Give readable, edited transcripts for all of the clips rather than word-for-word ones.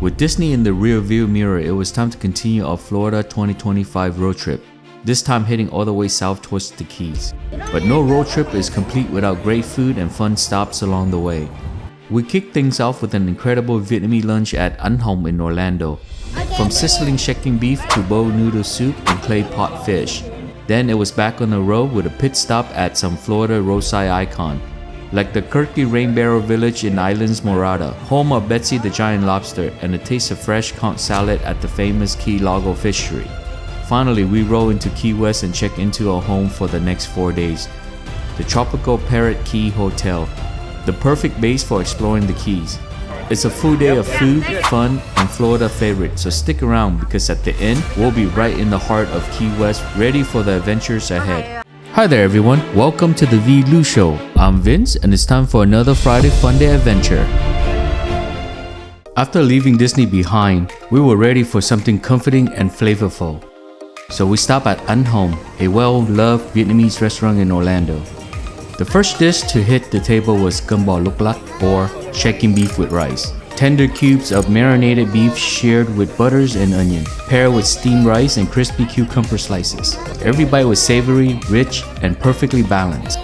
With Disney in the rear-view mirror, it was time to continue our Florida 2025 road trip, this time heading all the way south towards the Keys. But no road trip is complete without great food and fun stops along the way. We kicked things off with an incredible Vietnamese lunch at Anh Hồng in Orlando. From sizzling chicken beef to bowl noodle soup and clay pot fish. Then it was back on the road with a pit stop at some Florida roadside icon, like the quirky rain barrel village in Islamorada, home of Betsy the giant lobster, and a taste of fresh conch salad at the famous Key Largo Fisheries. Finally, we roll into Key West and check into our home for the next 4 days, the tropical Parrot Key Hotel, the perfect base for exploring the Keys. It's a full day of food, fun, and Florida favorites, so stick around because at the end, we'll be right in the heart of Key West, ready for the adventures ahead. Hi there everyone, welcome to the Vilu show. I'm Vince and it's time for another Friday Fun Day adventure. After leaving Disney behind, we were ready for something comforting and flavorful. So we stopped at Anh Hồng, a well-loved Vietnamese restaurant in Orlando. The first dish to hit the table was gum bò lục lắc, or chicken beef with rice. Tender cubes of marinated beef seared with butters and onion, paired with steamed rice and crispy cucumber slices. Every bite was savory, rich, and perfectly balanced.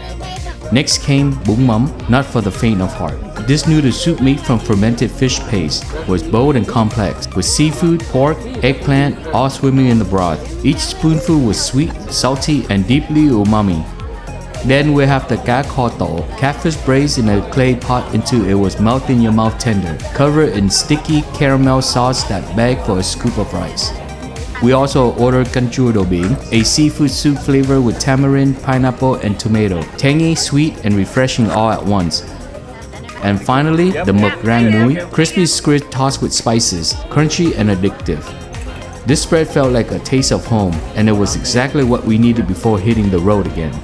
Next came bún mắm, not for the faint of heart. This noodle soup made from fermented fish paste was bold and complex, with seafood, pork, eggplant, all swimming in the broth. Each spoonful was sweet, salty, and deeply umami. Then we have the cá kho tổ, catfish braised in a clay pot until it was melt in your mouth tender, covered in sticky caramel sauce that begged for a scoop of rice. We also ordered Conch, a seafood soup flavored with tamarind, pineapple, and tomato, tangy, sweet, and refreshing all at once. And finally, the mực rang muối, crispy squid tossed with spices, crunchy and addictive. This spread felt like a taste of home, and it was exactly what we needed before hitting the road again.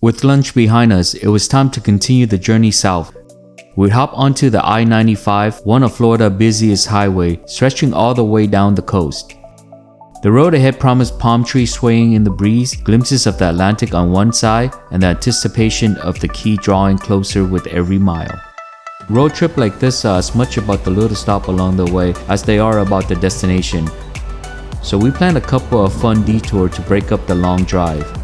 With lunch behind us, it was time to continue the journey south. We hopped onto the I-95, one of Florida's busiest highways, stretching all the way down the coast. The road ahead promised palm trees swaying in the breeze, glimpses of the Atlantic on one side, and the anticipation of the Key drawing closer with every mile. Road trips like this are as much about the little stop along the way as they are about the destination. So we planned a couple of fun detours to break up the long drive.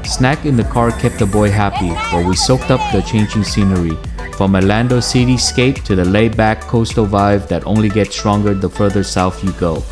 Snack in the car kept the boy happy while we soaked up the changing scenery, from Orlando cityscape to the laid-back coastal vibe that only gets stronger the further south you go.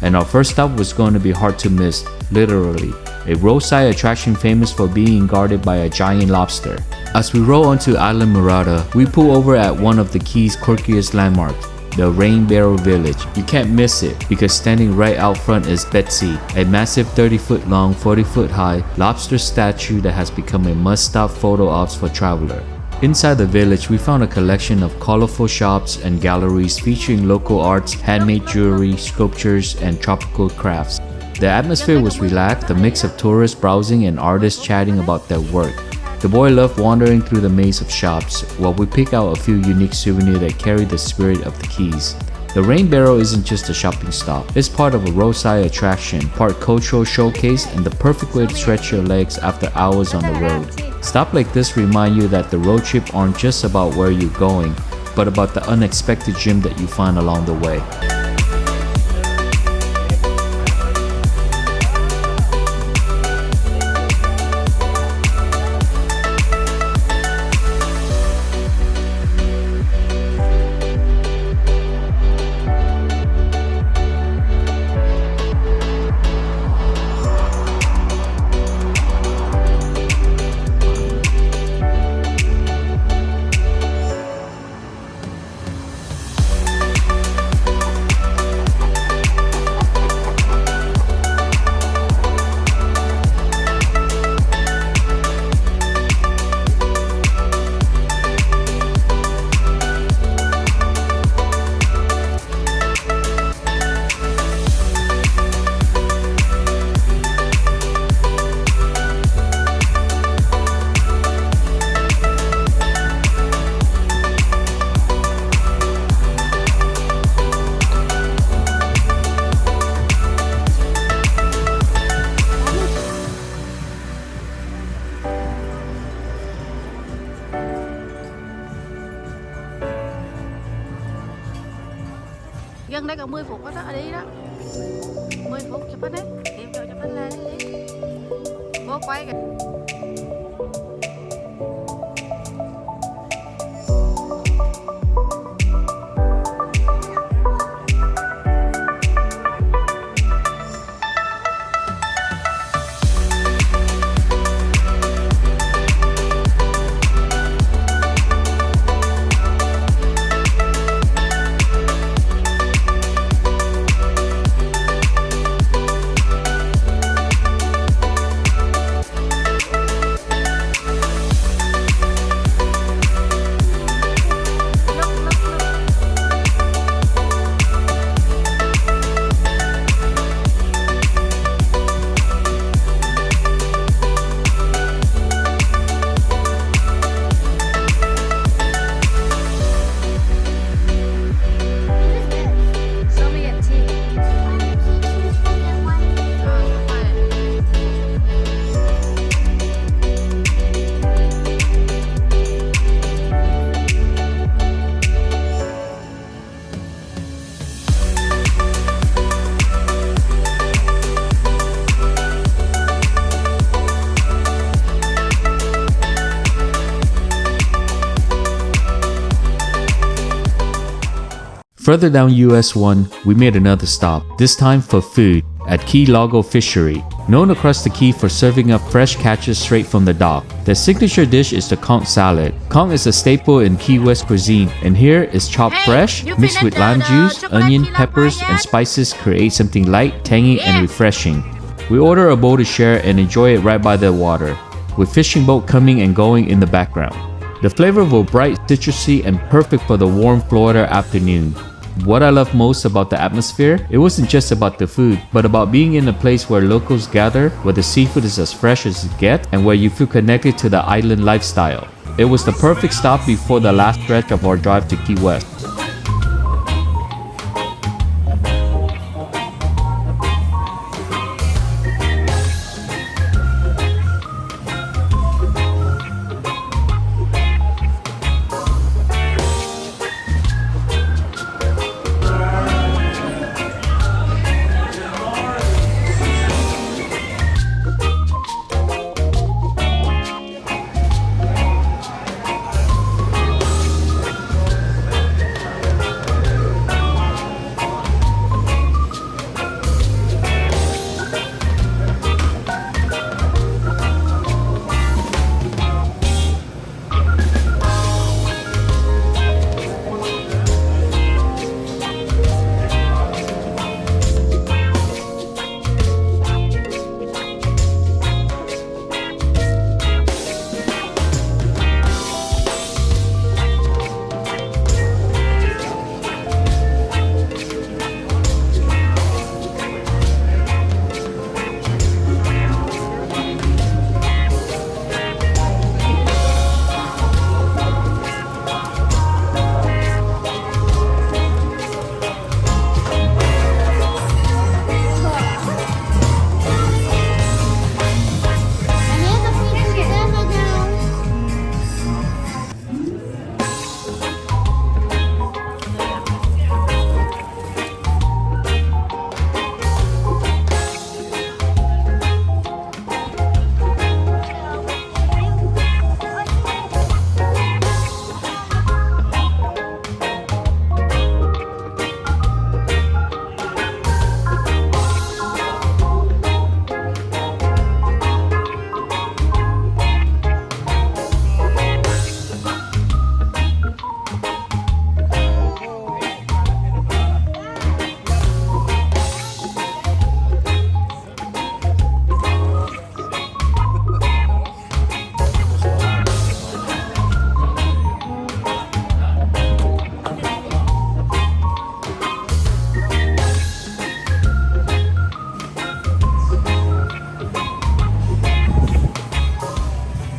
And our first stop was going to be hard to miss, literally, a roadside attraction famous for being guarded by a giant lobster. As we roll onto Islamorada, we pull over at one of the Key's quirkiest landmarks, the Rain Barrel Village. You can't miss it because standing right out front is Betsy, a massive 30-foot long, 40-foot high lobster statue that has become a must-stop photo ops for travelers. Inside the village, we found a collection of colorful shops and galleries featuring local arts, handmade jewelry, sculptures, and tropical crafts. The atmosphere was relaxed, a mix of tourists browsing and artists chatting about their work. The boy loved wandering through the maze of shops, while we picked out a few unique souvenirs that carried the spirit of the Keys. The Rain Barrel isn't just a shopping stop, it's part of a roadside attraction, part cultural showcase, and the perfect way to stretch your legs after hours on the road. Stops like this remind you that the road trip aren't just about where you're going, but about the unexpected gem that you find along the way. Dân đây còn 10 phút đó, đi đó 10 phút chụp hết đấy. Tìm rồi chụp hết lên đi. Vô quay kìa. Further down US 1, we made another stop, this time for food, at Key Largo Fishery, known across the Key for serving up fresh catches straight from the dock. Their signature dish is the conch salad. Conch is a staple in Key West cuisine, and here is chopped fresh, mixed with lime juice, onion, peppers, and spices create something light, tangy, and refreshing. We order a bowl to share and enjoy it right by the water, with fishing boat coming and going in the background. The flavor was bright, citrusy, and perfect for the warm Florida afternoon. What I love most about the atmosphere, it wasn't just about the food, but about being in a place where locals gather, where the seafood is as fresh as it gets, and where you feel connected to the island lifestyle. It was the perfect stop before the last stretch of our drive to Key West.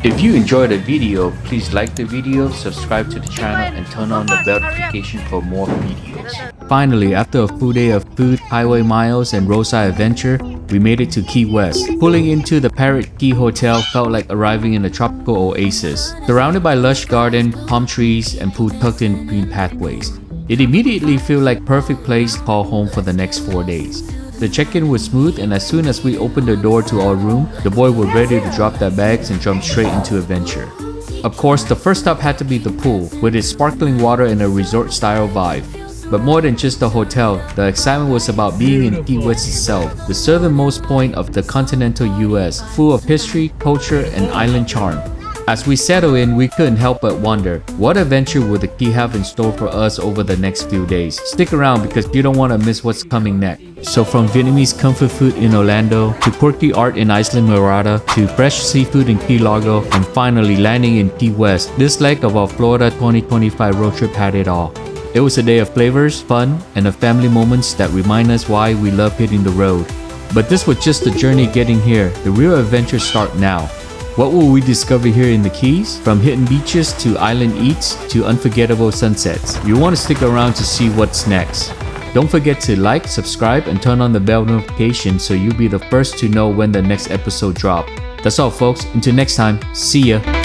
If you enjoyed the video, please like the video, subscribe to the channel, and turn on the bell notification for more videos. Finally, after a full day of food, highway miles, and roadside adventure, we made it to Key West. Pulling into the Parrot Key Hotel felt like arriving in a tropical oasis. Surrounded by lush garden, palm trees, and pool tucked in green pathways, it immediately felt like perfect place to call home for the next 4 days. The check-in was smooth, and as soon as we opened the door to our room, the boys were ready to drop their bags and jump straight into adventure. Of course, the first stop had to be the pool, with its sparkling water and a resort-style vibe. But more than just the hotel, the excitement was about being in Key West itself, the southernmost point of the continental US, full of history, culture, and island charm. As we settle in, we couldn't help but wonder, what adventure will the Key have in store for us over the next few days? Stick around because you don't want to miss what's coming next. So from Vietnamese comfort food in Orlando, to quirky art in Islamorada, to fresh seafood in Key Largo, and finally landing in Key West, this leg of our Florida 2025 road trip had it all. It was a day of flavors, fun, and of family moments that remind us why we love hitting the road. But this was just the journey getting here. The real adventures start now. What will we discover here in the Keys? From hidden beaches to island eats to unforgettable sunsets. You want to stick around to see what's next. Don't forget to like, subscribe, and turn on the bell notification so you'll be the first to know when the next episode drops. That's all folks, until next time, see ya!